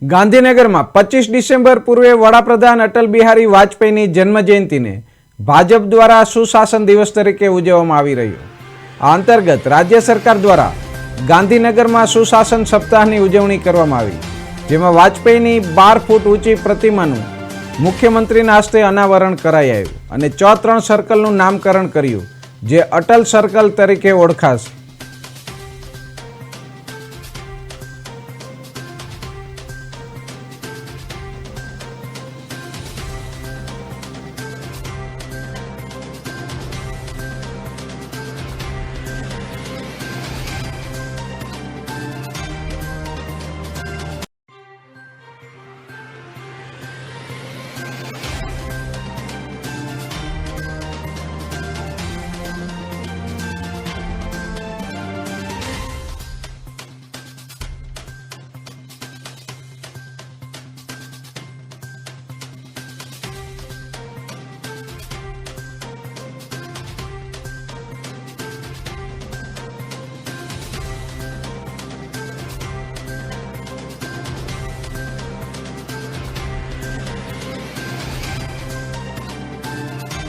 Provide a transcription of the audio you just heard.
ગાંધીનગરમાં 25 ડિસેમ્બર પૂર્વે વડાપ્રધાન અટલ બિહારી વાજપેયીની જન્મજયંતિને ભાજપ દ્વારા સુશાસન દિવસ તરીકે ઉજવવામાં આવી રહ્યો। આ અંતર્ગત રાજ્ય સરકાર દ્વારા ગાંધીનગરમાં સુશાસન સપ્તાહની ઉજવણી કરવામાં આવી, જેમાં વાજપેયીની 12 ફૂટ ઊંચી પ્રતિમાનું મુખ્યમંત્રીના હસ્તે અનાવરણ કરાયું અને 4 સર્કલનું નામકરણ કર્યું, જે અટલ સર્કલ તરીકે ઓળખાશે।